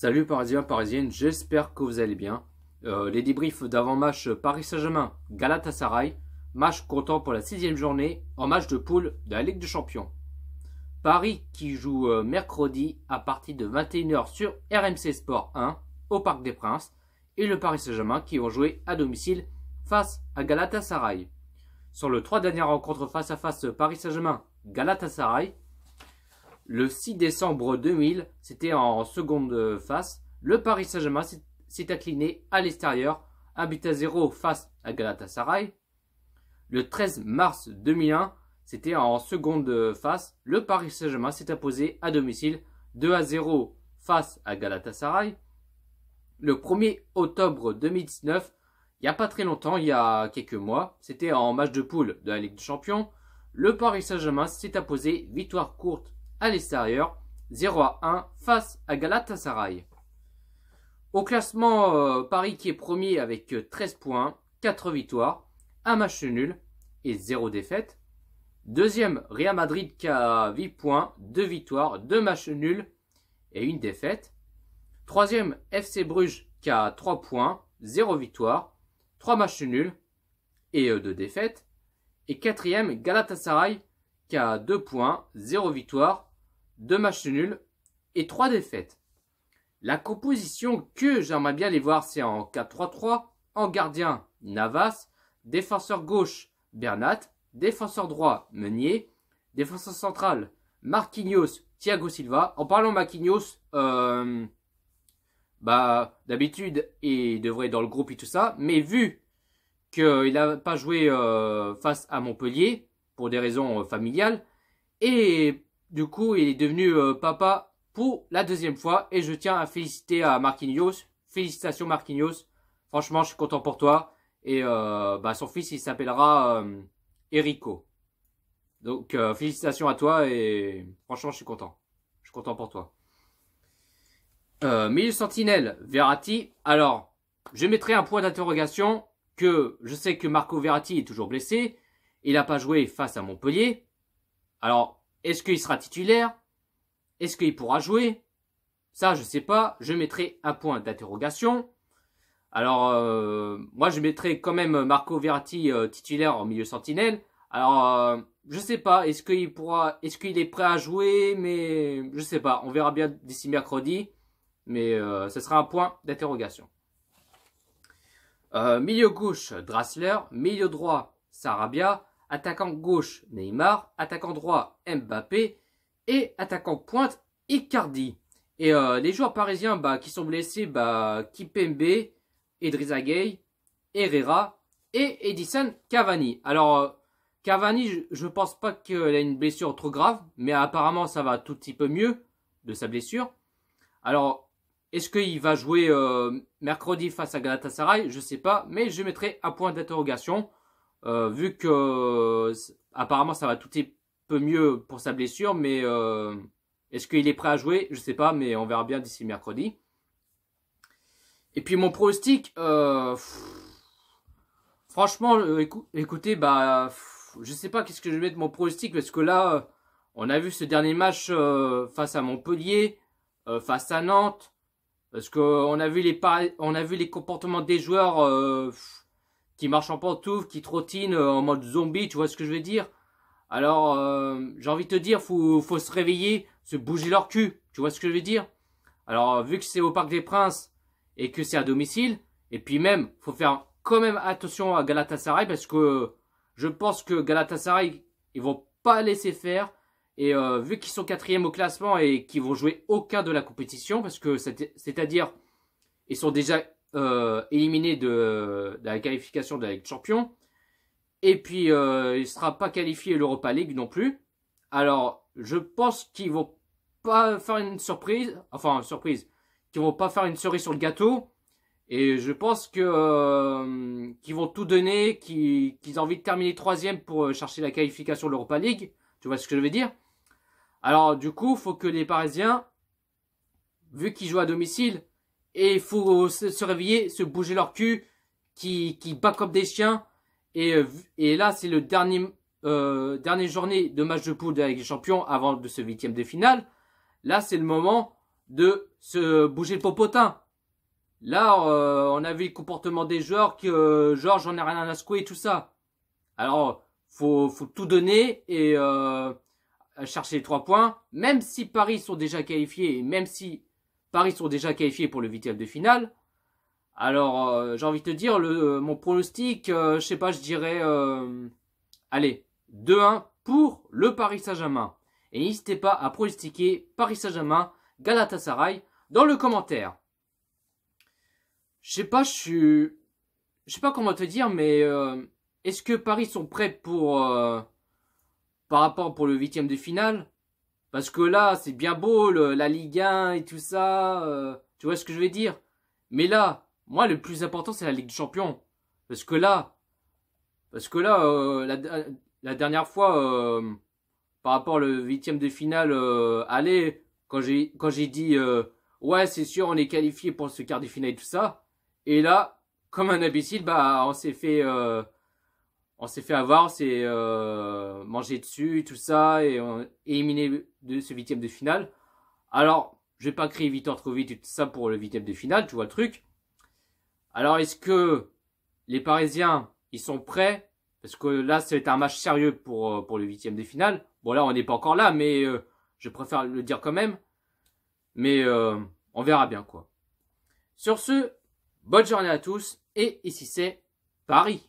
Salut Parisiens, Parisiennes, j'espère que vous allez bien. Les débriefs d'avant-match Paris Saint-Germain, Galatasaray, match comptant pour la 6e journée en match de poule de la Ligue des Champions. Paris qui joue mercredi à partir de 21 h sur RMC Sport 1 au Parc des Princes et le Paris Saint-Germain qui vont jouer à domicile face à Galatasaray. Sur les 3 dernières rencontres face à face Paris Saint-Germain-Galatasaray, le 6 décembre 2000, c'était en seconde phase. Le Paris Saint-Germain s'est incliné à l'extérieur, 1-0 face à Galatasaray. Le 13 mars 2001, c'était en seconde phase. Le Paris Saint-Germain s'est imposé à domicile 2-0 face à Galatasaray. Le 1er octobre 2019, il n'y a pas très longtemps, il y a quelques mois, c'était en match de poule de la Ligue des Champions. Le Paris Saint-Germain s'est imposé victoire courte à l'extérieur, 0-1 face à Galatasaray. Au classement, Paris qui est premier avec 13 points, 4 victoires, 1 match nul et 0 défaite. Deuxième, Real Madrid qui a 8 points, 2 victoires, 2 matchs nuls et 1 défaite. Troisième, FC Bruges qui a 3 points, 0 victoire, 3 matchs nuls et 2 défaites. Et quatrième, Galatasaray qui a 2 points, 0 victoire, 2 matchs nuls et 3 défaites. La composition que j'aimerais bien les voir, c'est en 4-3-3. En gardien, Navas. Défenseur gauche, Bernat. Défenseur droit, Meunier. Défenseur central, Marquinhos, Thiago Silva. En parlant Marquinhos, d'habitude, il devrait être dans le groupe et tout ça. Mais vu qu'il n'a pas joué face à Montpellier, pour des raisons familiales, et du coup, il est devenu papa pour la 2e fois. Et je tiens à féliciter à Marquinhos. Félicitations Marquinhos. Franchement, je suis content pour toi. Et son fils, il s'appellera Enrico. Donc, félicitations à toi. Et franchement, je suis content. Je suis content pour toi. Milieu sentinelle, Verratti. Alors, je mettrai un point d'interrogation que je sais que Marco Verratti est toujours blessé. Il n'a pas joué face à Montpellier. Alors, est-ce qu'il sera titulaire? Est-ce qu'il pourra jouer? Ça, je sais pas. Je mettrai un point d'interrogation. Alors, moi, je mettrai quand même Marco Verratti titulaire en milieu sentinelle. Alors, je sais pas. Est-ce qu'il est prêt à jouer? Mais je sais pas. On verra bien d'ici mercredi. Mais ce sera un point d'interrogation. Milieu gauche, Draxler. Milieu droit, Sarabia. Attaquant gauche, Neymar. Attaquant droit, Mbappé. Et attaquant pointe, Icardi. Et les joueurs parisiens qui sont blessés, Kimpembe, Idrissa Gueye, Herrera et Edinson Cavani. Alors, Cavani, je pense pas qu'il a une blessure trop grave, mais apparemment ça va un tout petit peu mieux de sa blessure. Alors, est-ce qu'il va jouer mercredi face à Galatasaray? Je sais pas, mais je mettrai un point d'interrogation. Vu que apparemment ça va tout petit peu mieux pour sa blessure, mais est-ce qu'il est prêt à jouer? Je sais pas, mais on verra bien d'ici mercredi. Et puis mon pronostic, franchement, écoutez, je sais pas qu'est-ce que je vais mettre mon pronostic, parce que là, on a vu ce dernier match face à Montpellier, face à Nantes, parce qu'on a vu les comportements des joueurs qui marchent en pantoufles, qui trottinent en mode zombie, tu vois ce que je veux dire? Alors, j'ai envie de te dire, faut se réveiller, se bouger leur cul, tu vois ce que je veux dire? Alors, vu que c'est au Parc des Princes et que c'est à domicile, et puis même, faut faire quand même attention à Galatasaray, parce que je pense que Galatasaray, ils vont pas laisser faire, et vu qu'ils sont 4e au classement et qu'ils vont jouer aucun de la compétition, parce que c'est-à-dire, ils sont déjà éliminé de la qualification de la Ligue des Champions. Et puis, il ne sera pas qualifié l'Europa League non plus. Alors, je pense qu'ils vont pas faire une surprise. Enfin, surprise. Qu'ils vont pas faire une cerise sur le gâteau. Et je pense que qu'ils vont tout donner, qu'ils ont envie de terminer 3e pour chercher la qualification de l'Europa League. Tu vois ce que je veux dire? Alors, du coup, il faut que les Parisiens, vu qu'ils jouent à domicile, et il faut se réveiller, se bouger leur cul, qui bat comme des chiens. Et là, c'est le dernière journée de match de poule de la Ligue des Champions avant de ce 8e de finale. Là, c'est le moment de se bouger le popotin. Là, on a vu le comportement des joueurs que genre j'en ai rien à secouer et tout ça. Alors, faut tout donner et chercher les 3 points. Même si Paris sont déjà qualifiés et même si Paris sont déjà qualifiés pour le huitième de finale. Alors, j'ai envie de te dire, mon pronostic, je sais pas, je dirais, allez, 2-1 pour le Paris Saint-Germain. Et n'hésitez pas à pronostiquer Paris Saint-Germain, Galatasaray dans le commentaire. Je sais pas comment te dire, mais est-ce que Paris sont prêts par rapport pour le huitième de finale? Parce que là, c'est bien beau, la Ligue 1 et tout ça, tu vois ce que je veux dire? Mais là, moi, le plus important, c'est la Ligue des Champions. Parce que là, la dernière fois, par rapport au huitième de finale, allez, quand j'ai dit, ouais, c'est sûr, on est qualifié pour ce quart de finale et tout ça. Et là, comme un imbécile, bah, on s'est fait avoir, on s'est mangé dessus, tout ça, et on est éliminé de ce huitième de finale. Alors, je vais pas crier victoire trop vite et tout ça pour le huitième de finale, tu vois le truc. Alors, est-ce que les Parisiens, ils sont prêts? Parce que là, ça va être un match sérieux pour le huitième de finale. Bon, là, on n'est pas encore là, mais je préfère le dire quand même. Mais on verra bien, quoi. Sur ce, bonne journée à tous, et ici c'est Paris.